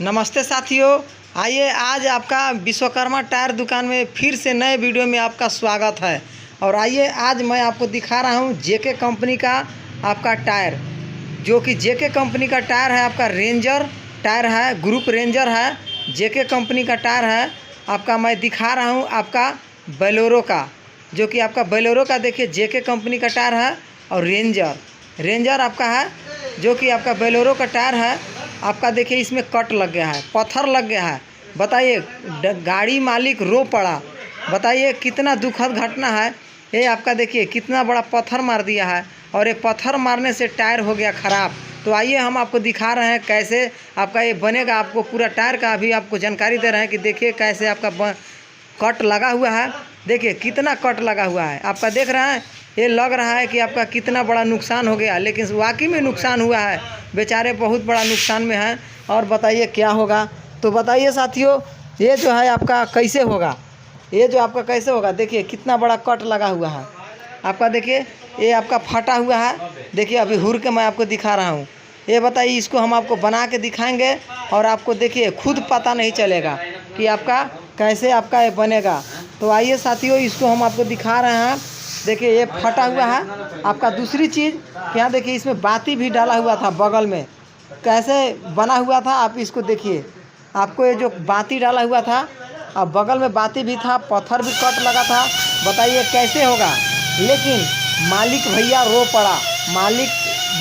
नमस्ते साथियों, आइए आज आपका विश्वकर्मा टायर दुकान में फिर से नए वीडियो में आपका स्वागत है। और आइए आज मैं आपको दिखा रहा हूं जेके कंपनी का आपका टायर, जो कि जेके कंपनी का टायर है। आपका रेंजर टायर है, ग्रुप रेंजर है, जेके कंपनी का टायर है। आपका मैं दिखा रहा हूं आपका बोलेरो का, जो कि आपका बोलेरो का देखिए जेके कंपनी का टायर है। और रेंजर आपका है, जो कि आपका बोलेरो का टायर है। आपका देखिए इसमें कट लग गया है, पत्थर लग गया है। बताइए गाड़ी मालिक रो पड़ा। बताइए कितना दुखद घटना है ये। आपका देखिए कितना बड़ा पत्थर मार दिया है, और ये पत्थर मारने से टायर हो गया ख़राब। तो आइए हम आपको दिखा रहे हैं कैसे आपका ये बनेगा। आपको पूरा टायर का अभी आपको जानकारी दे रहे हैं कि देखिए कैसे आपका कट लगा हुआ है। देखिए कितना कट लगा हुआ है, आपका देख रहे हैं। ये लग रहा है कि आपका कितना बड़ा नुकसान हो गया, लेकिन वाकई में नुकसान हुआ है। बेचारे बहुत बड़ा नुकसान में हैं। और बताइए क्या होगा। तो बताइए साथियों, ये जो है आपका कैसे होगा, ये जो आपका कैसे होगा। देखिए कितना बड़ा कट लगा हुआ है। आपका देखिए ये आपका फटा हुआ है। देखिए अभी हुर के मैं आपको दिखा रहा हूँ। ये बताइए इसको हम आपको बना के दिखाएंगे, और आपको देखिए खुद पता नहीं चलेगा कि आपका कैसे आपका ये बनेगा। तो आइए साथियों, इसको हम आपको दिखा रहे हैं। देखिए ये फटा हुआ है। आपका दूसरी चीज़ यहाँ देखिए इसमें बाती भी डाला हुआ था बगल में, कैसे बना हुआ था आप इसको देखिए। आपको ये जो बाती डाला हुआ था, और बगल में बाती भी था, पत्थर भी कट लगा था। बताइए कैसे होगा। लेकिन मालिक भैया रो पड़ा, मालिक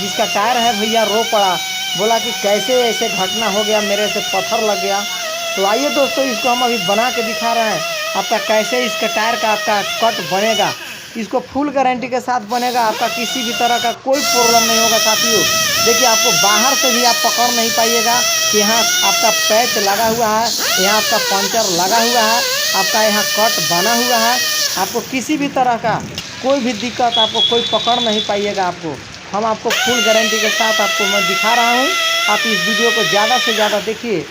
जिसका टायर है भैया रो पड़ा, बोला कि कैसे ऐसे घटना हो गया, मेरे से पत्थर लग गया। तो आइए दोस्तों, इसको हम अभी बना के दिखा रहे हैं आपका कैसे इसका टायर का आपका कट बनेगा। इसको फुल गारंटी के साथ बनेगा। आपका किसी भी तरह का कोई प्रॉब्लम नहीं होगा साथियों। देखिए आपको बाहर से भी आप पकड़ नहीं पाइएगा कि यहाँ आपका पैच लगा हुआ है, यहाँ आपका पंचर लगा हुआ है, आपका यहाँ कट बना हुआ है। आपको किसी भी तरह का कोई भी दिक्कत आपको कोई पकड़ नहीं पाइएगा। हम आपको फुल गारंटी के साथ आपको मैं दिखा रहा हूँ। आप इस वीडियो को ज़्यादा से ज़्यादा देखिए।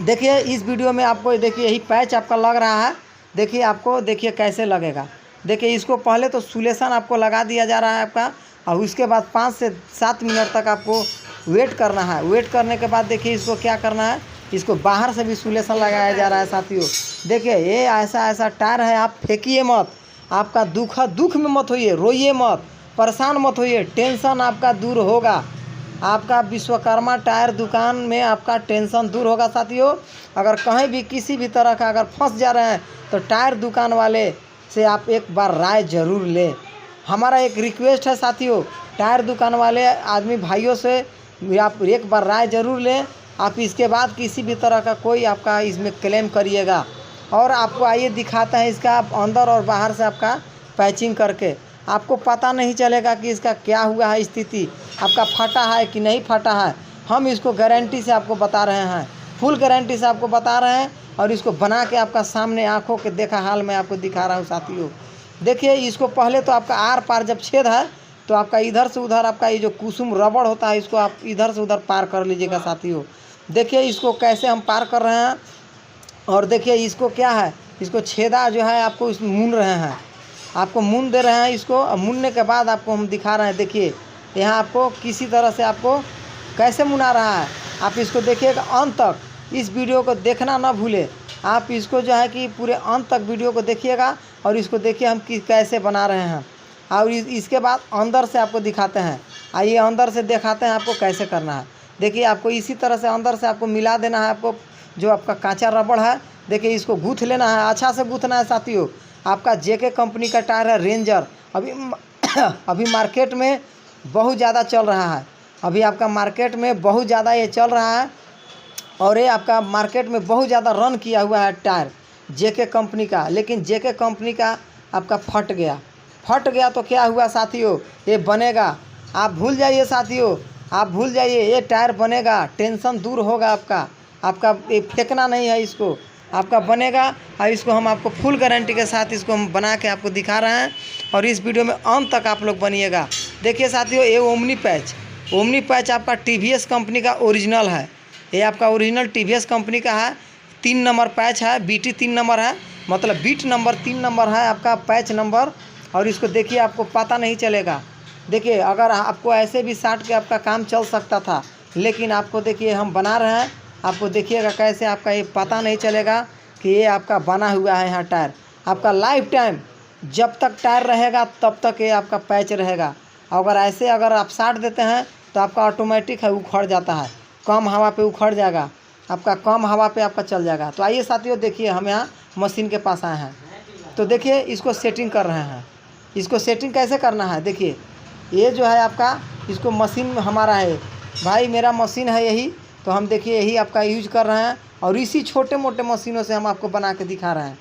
देखिए इस वीडियो में आपको देखिए यही पैच आपका लग रहा है। देखिए आपको देखिए कैसे लगेगा। देखिए इसको पहले तो सुलेशन आपको लगा दिया जा रहा है आपका, और उसके बाद 5 से 7 मिनट तक आपको वेट करना है। वेट करने के बाद देखिए इसको क्या करना है, इसको बाहर से भी सुलेशन लगाया जा रहा है साथियों। देखिए ये ऐसा टायर है, आप फेंकिए मत। आपका दुख में मत होइए, रोइए मत, परेशान मत होइए, टेंशन आपका दूर होगा। आपका विश्वकर्मा टायर दुकान में आपका टेंशन दूर होगा साथियों। अगर कहीं भी किसी भी तरह का अगर फंस जा रहे हैं, तो टायर दुकान वाले से आप एक बार राय ज़रूर लें। हमारा एक रिक्वेस्ट है साथियों, टायर दुकान वाले आदमी भाइयों से आप एक बार राय ज़रूर लें। आप इसके बाद किसी भी तरह का कोई आपका इसमें क्लेम करिएगा। और आपको आइए दिखाते हैं इसका आप अंदर और बाहर से आपका पैचिंग करके। आपको पता नहीं चलेगा कि इसका क्या हुआ है, स्थिति आपका फटा है कि नहीं फटा है। हम इसको गारंटी से आपको बता रहे हैं, फुल गारंटी से आपको बता रहे हैं। और इसको बना के आपका सामने आंखों के देखा हाल में आपको दिखा रहा हूँ साथियों। देखिए इसको पहले तो आपका आर पार जब छेद है, तो आपका इधर से उधर आपका ये जो कुसुम रबड़ होता है, इसको आप इधर से उधर पार कर लीजिएगा साथियों। देखिए इसको कैसे हम पार कर रहे हैं। और देखिए इसको क्या है, इसको छेदा जो है आपको इस मून रहे हैं, आपको मून दे रहे हैं इसको। और मूनने के बाद आपको हम दिखा रहे हैं। देखिए यहाँ आपको किसी तरह से आपको कैसे मुना रहा है। आप इसको देखिएगा अंत तक, इस वीडियो को देखना ना भूलें। आप इसको जो है कि पूरे अंत तक वीडियो को देखिएगा, और इसको देखिए हम कैसे बना रहे हैं। और इसके बाद अंदर से आपको दिखाते हैं। आइए अंदर से दिखाते हैं आपको कैसे करना है। देखिए आपको इसी तरह से अंदर से आपको मिला देना है। आपको जो आपका कांचा रबड़ है, देखिए इसको गूँथ लेना है, अच्छा से गूँथना है साथियों। आपका जेके कंपनी का टायर है रेंजर। अभी मार्केट में बहुत ज़्यादा चल रहा है। अभी आपका मार्केट में बहुत ज़्यादा ये चल रहा है, और ये आपका मार्केट में बहुत ज़्यादा रन किया हुआ है टायर जेके कंपनी का। लेकिन जेके कंपनी का आपका फट गया तो क्या हुआ साथियों, ये बनेगा। आप भूल जाइए साथियों, आप भूल जाइए, ये टायर बनेगा, टेंशन दूर होगा आपका ये फेंकना नहीं है, इसको आपका बनेगा। और इसको हम आपको फुल गारंटी के साथ इसको हम बना के आपको दिखा रहे हैं। और इस वीडियो में अंत तक आप लोग बनिएगा। देखिए साथियों, ये ओमनी पैच आपका टीवीएस कंपनी का ओरिजिनल है। ये आपका ओरिजिनल टीवीएस कंपनी का है। 3 नंबर पैच है, बीटी 3 नंबर है, मतलब बीट नंबर 3 नंबर है आपका पैच नंबर। और इसको देखिए आपको पता नहीं चलेगा। देखिए अगर आपको ऐसे भी साट के आपका काम चल सकता था, लेकिन आपको देखिए हम बना रहे हैं आपको देखिएगा कैसे आपका ये पता नहीं चलेगा कि ये आपका बना हुआ है यहाँ टायर। आपका लाइफ टाइम जब तक टायर रहेगा तब तक ये आपका पैच रहेगा। अगर ऐसे अगर आप साट देते हैं तो आपका ऑटोमेटिक है उखड़ जाता है, कम हवा पे उखड़ जाएगा, आपका कम हवा पे आपका चल जाएगा। तो आइए साथियों देखिए हम यहाँ मशीन के पास आए हैं। तो देखिए इसको सेटिंग कर रहे हैं। इसको सेटिंग कैसे करना है देखिए, ये जो है आपका इसको मशीन हमारा है भाई, मेरा मशीन है यही। तो हम देखिए यही आपका यूज कर रहे हैं और इसी छोटे मोटे मशीनों से हम आपको बना के दिखा रहे हैं।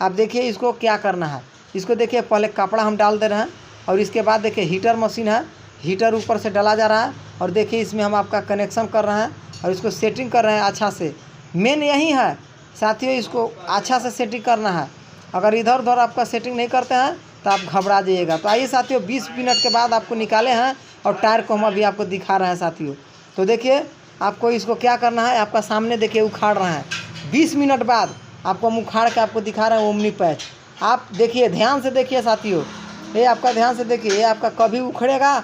आप देखिए इसको क्या करना है। इसको देखिए पहले कपड़ा हम डाल दे रहे हैं और इसके बाद देखिए हीटर मशीन है, हीटर ऊपर से डाला जा रहा है और देखिए इसमें हम आपका कनेक्शन कर रहे हैं और इसको सेटिंग कर रहे हैं अच्छा से। मेन यही है साथियों, इसको अच्छा से सेटिंग करना है। अगर इधर उधर आपका सेटिंग नहीं करते हैं तो आप घबरा जाइएगा। तो आइए साथियों 20 मिनट के बाद आपको निकाले हैं और टायर को हम अभी आपको दिखा रहे हैं साथियों। तो देखिए आपको इसको क्या करना है, आपका सामने देखिए उखाड़ रहे हैं। 20 मिनट बाद आपको हम उखाड़ के आपको दिखा रहे हैं ओमनी पैच। आप देखिए ध्यान से देखिए साथियों, ये आपका ध्यान से देखिए, ये आपका कभी उखड़ेगा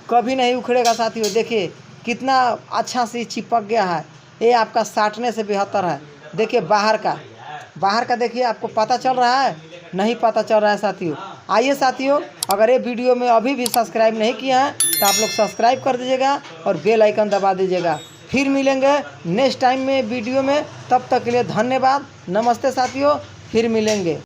कभी नहीं उखड़ेगा साथियों। देखिए कितना अच्छा से चिपक गया है, ये आपका साटने से बेहतर है। देखिए बाहर का देखिए, आपको पता चल रहा है नहीं पता चल रहा है साथियों। आइए साथियों, अगर ये वीडियो में अभी भी सब्सक्राइब नहीं किया है तो आप लोग सब्सक्राइब कर दीजिएगा और बेल आइकन दबा दीजिएगा। फिर मिलेंगे नेक्स्ट टाइम में वीडियो में, तब तक के लिए धन्यवाद, नमस्ते साथियों, फिर मिलेंगे।